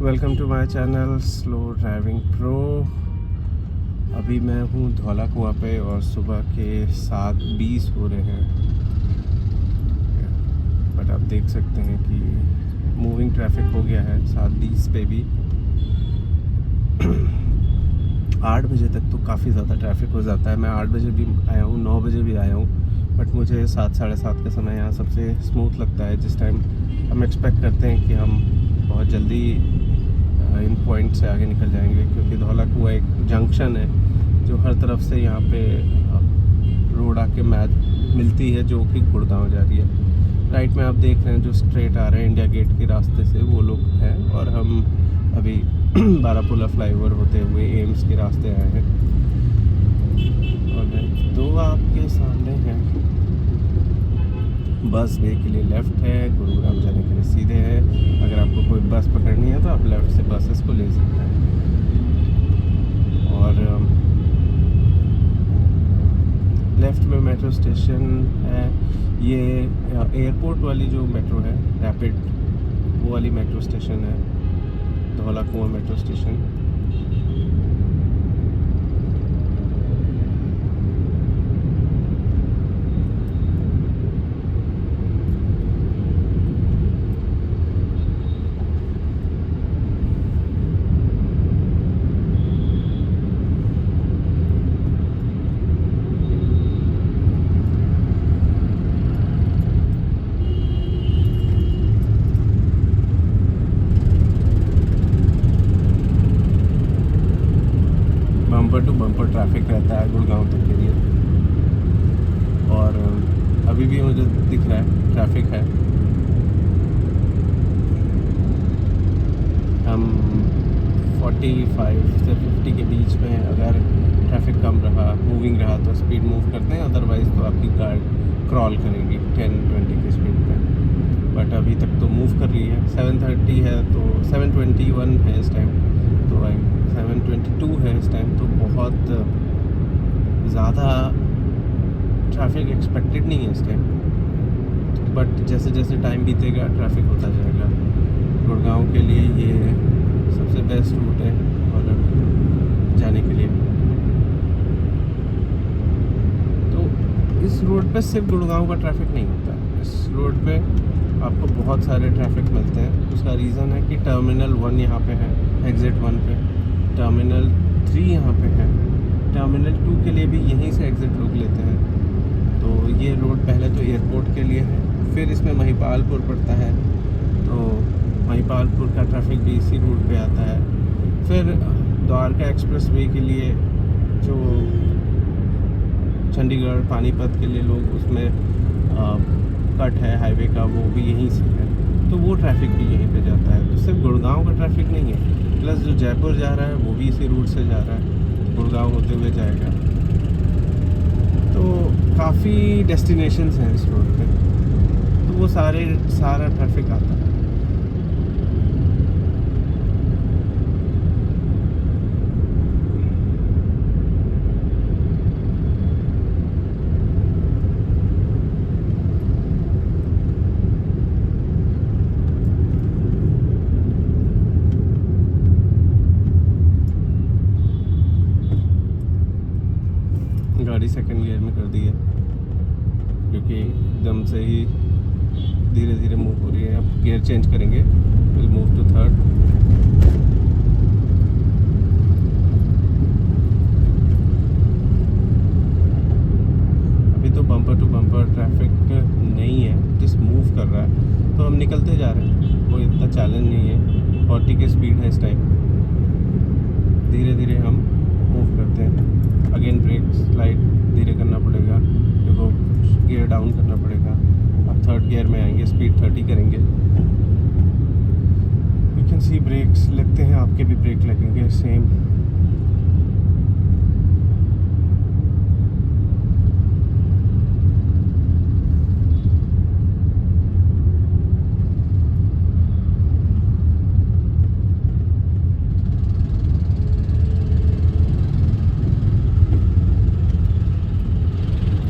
Welcome to my channel slow driving pro. अभी मैं हूँ धौला कुआं पे और सुबह के 7:20 हो रहे हैं। बट आप देख सकते हैं कि मूविंग ट्रैफिक हो गया है 7:20 पे भी। 8 बजे तक तो काफ़ी ज़्यादा ट्रैफिक हो जाता है। मैं 8 बजे भी आया हूँ, 9 बजे भी आया हूँ, बट मुझे 7 साढ़े 7 का समय यहाँ सबसे स्मूथ लगता है, जिस टाइम हम एक्सपेक्ट करते हैं कि हम बहुत जल्दी इन पॉइंट से आगे निकल जाएंगे, क्योंकि धौला कुआं एक जंक्शन है जो हर तरफ से यहाँ पे रोड आके मैच मिलती है, जो कि गुड़गांव जा रही है। राइट में आप देख रहे हैं जो स्ट्रेट आ रहे हैं इंडिया गेट के रास्ते से, वो लोग हैं, और हम अभी बारापुला फ्लाईओवर होते हुए एम्स के रास्ते आए हैं। और दो आपके सामने हैं, बस वे के लिए लेफ़्ट है, गुरुग्राम जाने के लिए सीधे है। अगर आपको कोई बस पकड़नी है तो आप लेफ़्ट से बसेस को ले सकते हैं। और लेफ़्ट में मेट्रो स्टेशन है। ये एयरपोर्ट वाली जो मेट्रो है, रैपिड, वो वाली मेट्रो स्टेशन है, Dhaula Kuan metro station. Bumper to bumper traffic रहता है गुड़गांव तक के लिए। और अभी भी मुझे दिख रहा है ट्रैफिक है। हम 45 से 50 के बीच में, अगर ट्रैफिक कम रहा, मूविंग रहा, तो स्पीड मूव करते हैं, अदरवाइज़ तो आपकी कार क्रॉल करेगी 10-20 की स्पीड पे। बट अभी तक तो मूव कर रही है। 7:30 है तो 7:21 है इस टाइम, तो 7:22 है इस टाइम, तो बहुत ज़्यादा ट्रैफिक एक्सपेक्टेड नहीं है इस टाइम। बट जैसे जैसे टाइम बीतेगा ट्रैफिक होता जाएगा। गुड़गांव के लिए ये सबसे बेस्ट रूट है और जाने के लिए। तो इस रोड पे सिर्फ गुड़गांव का ट्रैफिक नहीं होता है, इस रोड पे आपको बहुत सारे ट्रैफिक मिलते हैं। उसका रीज़न है कि टर्मिनल 1 यहाँ पे है, एग्ज़िट 1 पे, टर्मिनल 3 यहाँ पे है, टर्मिनल 2 के लिए भी यहीं से एग्ज़िट लोग लेते हैं। तो ये रोड पहले तो एयरपोर्ट के लिए है, फिर इसमें महिपालपुर पड़ता है, तो महिपालपुर का ट्रैफिक भी इसी रूट पे आता है। फिर द्वारका एक्सप्रेस वे के लिए, जो चंडीगढ़ पानीपत के लिए लोग उसमें कट है हाईवे का, वो भी यहीं से है, तो वो ट्रैफिक भी यहीं पे जाता है। तो सिर्फ गुड़गांव का ट्रैफिक नहीं है, प्लस जो जयपुर जा रहा है वो भी इसी रूट से जा रहा है, गुड़गांव होते हुए जाएगा। तो काफ़ी डेस्टिनेशंस हैं इस रोड पे, तो वो सारा ट्रैफिक आता है। गाड़ी सेकंड गियर में कर दी है, क्योंकि एकदम से ही धीरे धीरे मूव हो रही है। अब गियर चेंज करेंगे, विल मूव टू थर्ड। अभी तो बम्पर टू बम्पर ट्रैफिक नहीं है, जिस मूव कर रहा है, तो हम निकलते जा रहे हैं, कोई इतना चैलेंज नहीं है। 40 की स्पीड है इस टाइम, धीरे धीरे हम मूव करते हैं। अगेन ब्रेक स्लाइड धीरे करना पड़ेगा, क्योंकि गियर डाउन करना पड़ेगा। अब थर्ड गियर में आएंगे, स्पीड 30 करेंगे। यू कैन सी ब्रेक्स लगते हैं, आपके भी ब्रेक लगेंगे सेम।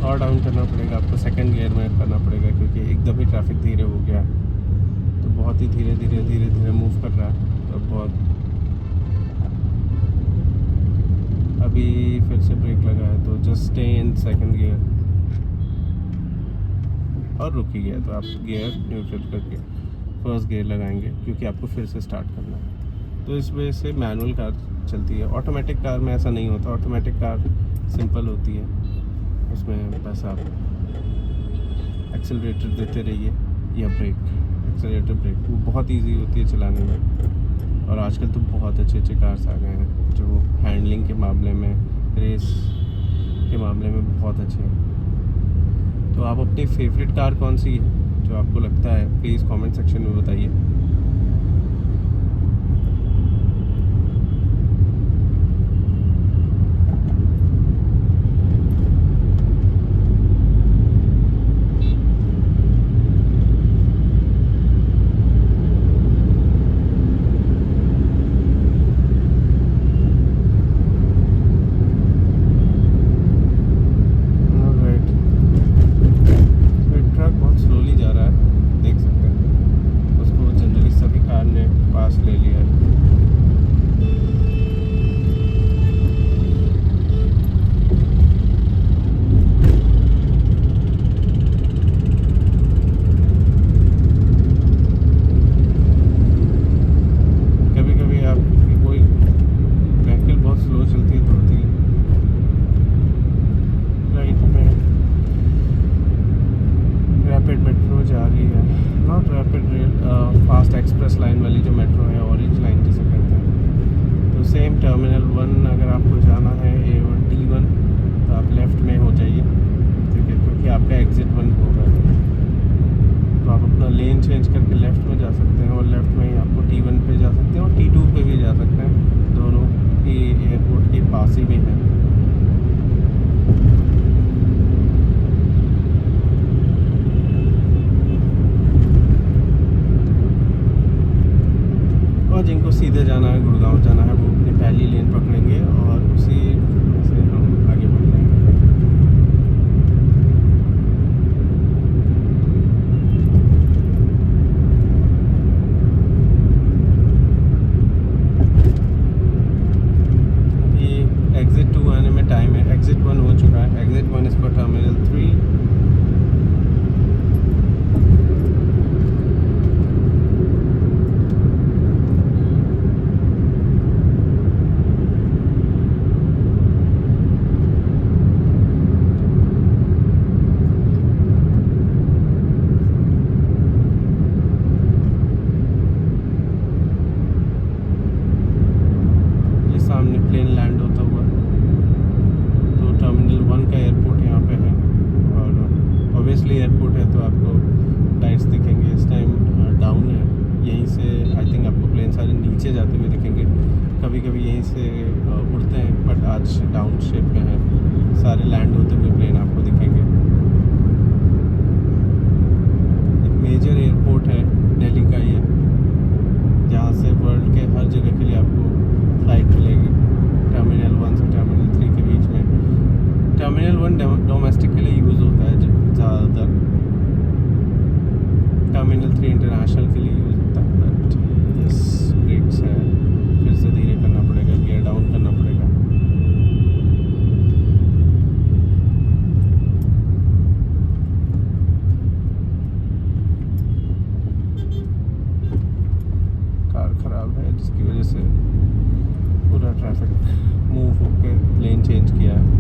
और डाउन करना पड़ेगा आपको, सेकंड गियर में करना पड़ेगा, क्योंकि एकदम ही ट्रैफिक धीरे हो गया, तो बहुत बहुत ही धीरे धीरे मूव कर रहा है, तो बहुत अभी फिर से ब्रेक लगा है तो just stay in second gear और रुक ही गया तो आप गियर न्यूट्रल करके फर्स्ट गियर लगाएंगे क्योंकि आपको फिर से स्टार्ट करना है। तो इस वजह से मैनुअल कार चलती है। ऑटोमेटिक कार में ऐसा नहीं होता। ऑटोमेटिक कार सिंपल होती है, उसमें बस आप एक्सेलरेटर देते रहिए या ब्रेक, एक्सेलरेटर ब्रेक, वो बहुत इजी होती है चलाने में। और आजकल तो बहुत अच्छे कार्स आ गए हैं जो हैंडलिंग के मामले में, रेस के मामले में बहुत अच्छे हैं। तो आप अपनी फेवरेट कार कौन सी है जो आपको लगता है, प्लीज़ कमेंट सेक्शन में बताइए। ले लिया है। कभी कभी आपकी कोई व्हीकल बहुत स्लो चलती है, दौड़ती है, राइट में रैपिड मेट्रो जा रही है, not rapid rail, fast express line वाली जो मेट्रो है, ऑरेंज लाइन जिसे कहते हैं। तो सेम टर्मिनल 1 अगर आपको जाना है A1 T1 तो आप लेफ़्ट में हो जाइए, ठीक है, क्योंकि आपका एग्ज़िट 1 होगा। तो आप अपना लेन चेंज करके लेफ़्ट में जा सकते हैं और लेफ़्ट में ही आपको T1 पे जा सकते हैं और T2 पे भी जा सकते हैं। दोनों ही एयरपोर्ट के पास ही में है। और जिनको सीधे जाना है, गुड़गांव जाना है, वो अपनी पहली लेन पकड़ेंगे और उसी से हम आगे बढ़ जाएंगे। अभी एग्ज़िट 2 आने में टाइम है। एग्ज़िट 1 हो चुका है। एग्ज़िट 1 इस पर टर्मिनल 3। सामने प्लेन लैंड होता हुआ, तो टर्मिनल 1 का एयरपोर्ट यहाँ पे है और ऑब्वियसली एयरपोर्ट है तो आपको लाइट्स दिखेंगे। इस टाइम डाउन है, यहीं से आई थिंक आपको प्लेन सारे नीचे जाते हुए दिखेंगे। कभी कभी यहीं से उड़ते हैं बट आज डाउन शेप में है, सारे लैंड होते हुए प्लेन आपको दिखेंगे। एक मेजर एयरपोर्ट है दिल्ली का ये, जहाँ से वर्ल्ड के हर जगह के लिए आपको फ्लाइट मिलेगी। टर्मिनल 1 से टर्मिनल 3 के बीच में। टर्मिनल 1 डोमेस्टिक के लिए यूज़ होता है ज़्यादातर, टर्मिनल 3 इंटरनेशनल के लिए यूज़ होता है। बट यस, ब्रेक्स है, फिर से धीरे करना पड़ेगा, गियर डाउन करना पड़ेगा। कार ख़राब है जिसकी वजह से पूरा ट्रैफिक मूव होकर लेन चेंज किया है।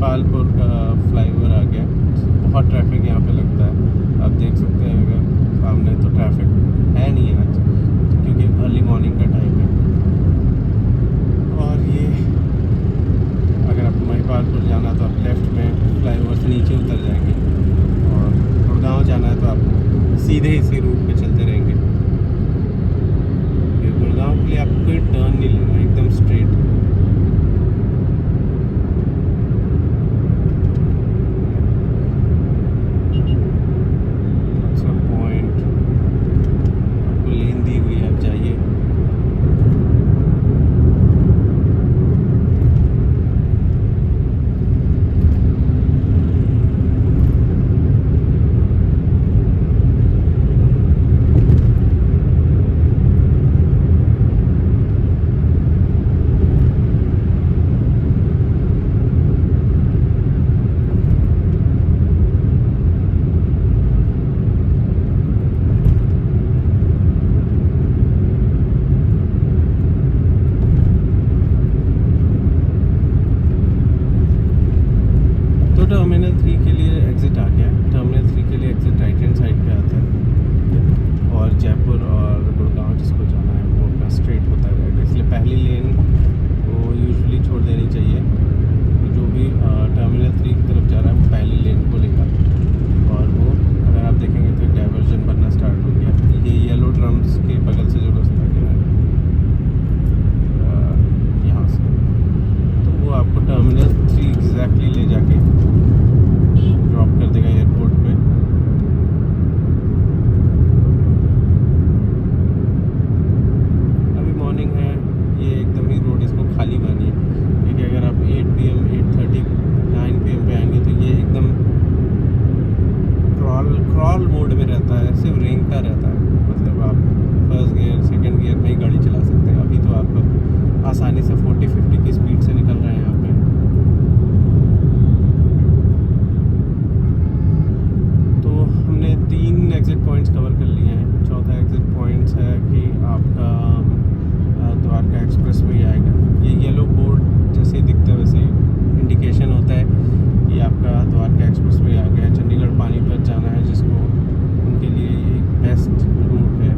महिपालपुर का फ्लाईओवर आ गया। बहुत ट्रैफिक यहाँ पे लगता है, आप देख सकते हैं अगर सामने, तो ट्रैफिक है नहीं आज क्योंकि अर्ली मॉर्निंग का टाइम है। और ये अगर आपको महिपालपुर जाना तो आप लेफ़्ट में फ्लाईओवर से नीचे उतर जाएंगे, और गुड़गांव जाना है तो आप सीधे इसी रूट पे चलते रहेंगे। फिर गुड़गांव के लिए आपको कोई टर्न नहीं लेना, एकदम स्ट्रेट। टर्मिनल 3 के लिए एग्ज़िट आ गया। टर्मिनल 3 के लिए एग्ज़िट राइट हैंड साइड पे आता है, और जयपुर और गुड़गांव जिसको जाना है वो अपना स्ट्रेट होता रहेगा। इसलिए पहली लेन को यूजुअली छोड़ देनी चाहिए। तो जो भी टर्मिनल 3 की तरफ जा रहा है वो पहली लेन को लेगा, और वो अगर आप देखेंगे तो एक डाइवर्जन बनना स्टार्ट हो गया। ये येलो ड्रम्स के बगल से जो रास्ता गया है यहाँ से, तो वो आपको टर्मिनल 3 एग्जैक्टली ले जाके ड्रॉप कर देगा एयरपोर्ट पे। अभी मॉर्निंग है, ये एकदम ही रोड इसको खाली मानिए, क्योंकि अगर आप 8 PM 8:30 9 PM पे आएंगे तो ये एकदम क्रॉल मोड में रहता है, सिर्फ रेंगता रहता है। मतलब आप फर्स्ट गियर सेकंड गियर में ही गाड़ी चला सकते हैं। अभी तो आप आसानी से 40-50 की स्पीड से निकल रहे हैं यहाँ पे। हमने 3 एग्ज़िट पॉइंट्स कवर कर लिए हैं। चौथा एग्ज़िट पॉइंट्स है कि आपका द्वारका एक्सप्रेस वे आएगा। ये येलो बोर्ड जैसे ही दिखता है वैसे ही इंडिकेशन होता है कि आपका द्वारका एक्सप्रेस वे आ गया। चंडीगढ़ पानीपत जाना है जिसको, उनके लिए एक बेस्ट रूट है।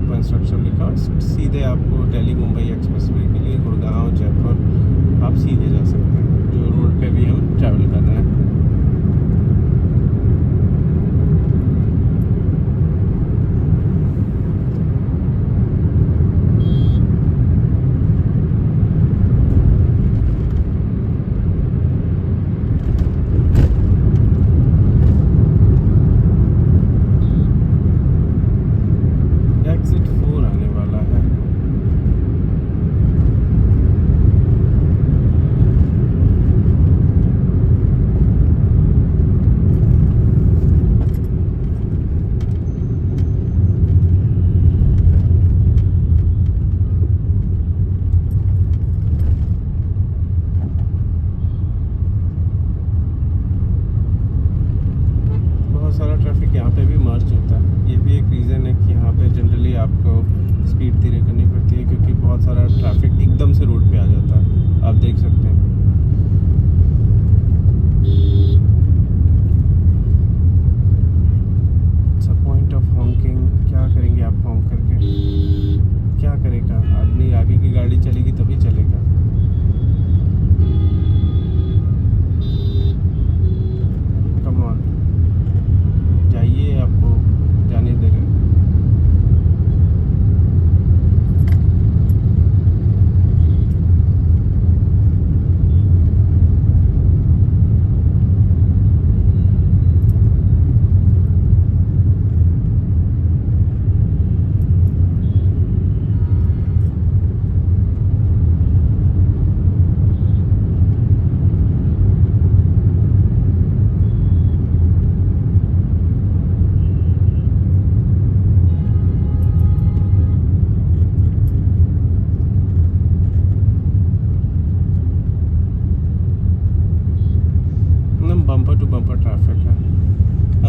कंस्ट्रक्शन लिखा, सीधे आपको दिल्ली मुंबई एक्सप्रेसवे के लिए गुड़गांव जयपुर आप सीधे जा सकते हैं, जो रोड पे भी हम ट्रैवल कर रहे हैं। एग्जिट 4 आने वाला है। सारा ट्रैफिक यहाँ पे भी मर्ज होता है। ये भी एक रीज़न है कि यहाँ पे जनरली आपको स्पीड धीरे करनी पड़ती है, क्योंकि बहुत सारा ट्रैफिक एकदम से रोड पे आ जाता है, आप देख सकते हैं। It's a point of honking. क्या करेंगे आप हॉन्क करके? क्या करेगा आदमी? आगे की गाड़ी चलेगी तभी चलेगा। कम ऑन, जाइए, आपको जाने दे रहे हैं।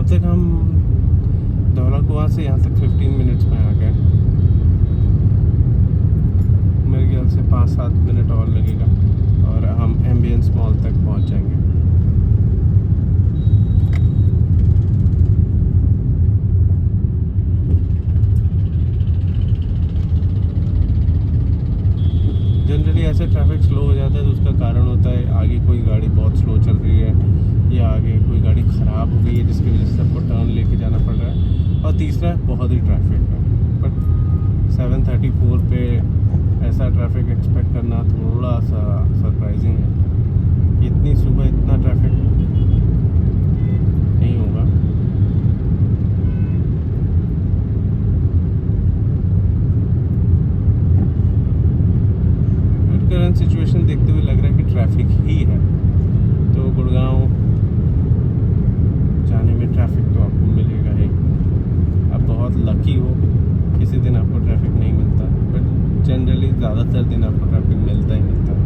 तक हम धौला कुआं से यहाँ तक 15 मिनट्स में आ गए। मेरे ख्याल से 5-7 मिनट और लगेगा और हम एम्बियंस मॉल तक पहुँच जाएंगे। जनरली ऐसे ट्रैफिक स्लो हो जाता है तो उसका कारण होता है आगे कोई गाड़ी बहुत स्लो चल रही है या आगे कोई गाड़ी ख़राब हो गई है जिसकी वजह से सबको टर्न लेके जाना पड़ रहा है, और तीसरा बहुत ही ट्रैफिक है। बट 7:34 पे ऐसा ट्रैफिक एक्सपेक्ट करना थोड़ा सा सरप्राइजिंग है। इतनी सुबह इतना ट्रैफिक नहीं होगा। करंट सिचुएशन देखते हुए लग रहा है कि ट्रैफिक ही है, तो गुड़गांव जाने में ट्रैफिक तो आपको मिलेगा ही। आप बहुत लकी हो, किसी दिन आपको ट्रैफिक नहीं मिलता, बट जनरली ज़्यादातर दिन आपको ट्रैफिक मिलता ही मिलता है।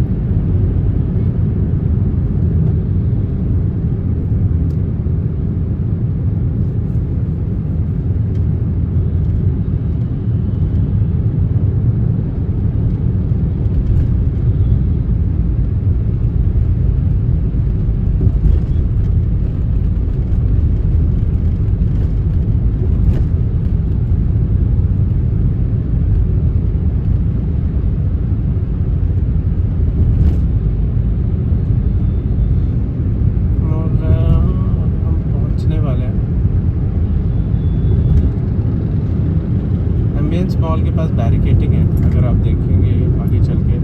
मॉल के पास बैरिकेटिंग है, अगर आप देखेंगे आगे चल के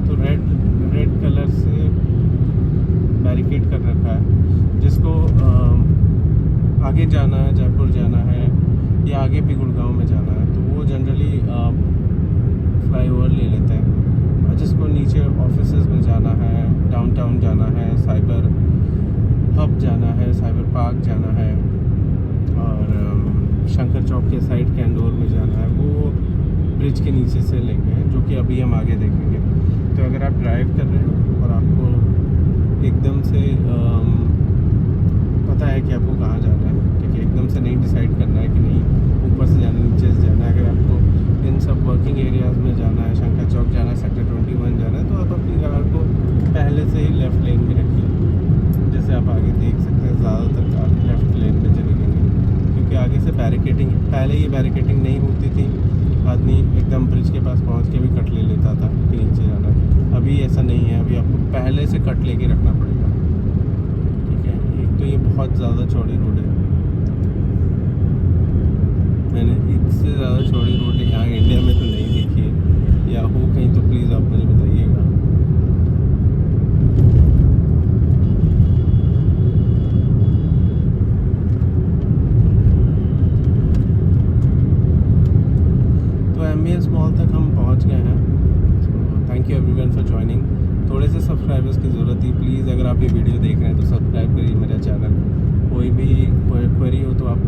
तो रेड कलर से बैरिकेड कर रखा है, जिसको आगे जाना है, जयपुर जाना है या आगे भी गुड़गांव में जाना है तो वो जनरली फ्लाईओवर ले लेते हैं, और जिसको नीचे ऑफिसेज में जाना है, डाउनटाउन जाना है, साइबर हब जाना है, साइबर पार्क जाना है और शंकर चौक के साइड कैंडोर में जाना है, वो ब्रिज के नीचे से लेंगे, जो कि अभी हम आगे देखेंगे। तो अगर आप ड्राइव कर रहे हो और आपको एकदम से पता है कि आपको कहाँ जाना है, ठीक है, एकदम से नहीं डिसाइड करना है कि नहीं ऊपर से जाना है नीचे से जाना है। अगर आपको इन सब वर्किंग एरियाज़ में जाना है, शंकर चौक जाना है, सेक्टर 21 जाना है, तो आप अपनी कार को पहले से ही लेफ़्ट लेन में रखिए। जैसे आप आगे देख सकते हैं ज़्यादातर कार लेफ़्ट लेन में चली गई, क्योंकि आगे से बैरिकेटिंग है। पहले ये बैरिकेटिंग नहीं होती थी, आदमी एकदम ब्रिज के पास पहुंच के भी कट ले लेता था कि नीचे जाना है। अभी ऐसा नहीं है, अभी आपको पहले से कट लेके रखना पड़ेगा, ठीक है। एक तो ये बहुत ज़्यादा चौड़ी रोड है, मैंने इससे ज़्यादा चौड़ी रोड यहाँ इंडिया में तो नहीं देखी है, या हो कहीं तो प्लीज़ आप मुझे बताइएगा। एम्बियंस मॉल तक हम पहुंच गए हैं। Thank you everyone for joining. थोड़े से सब्सक्राइबर्स की ज़रूरत थी, प्लीज़ अगर आप ये वीडियो देख रहे हैं तो सब्सक्राइब करिए मेरा चैनल। कोई भी क्वेरी हो तो आप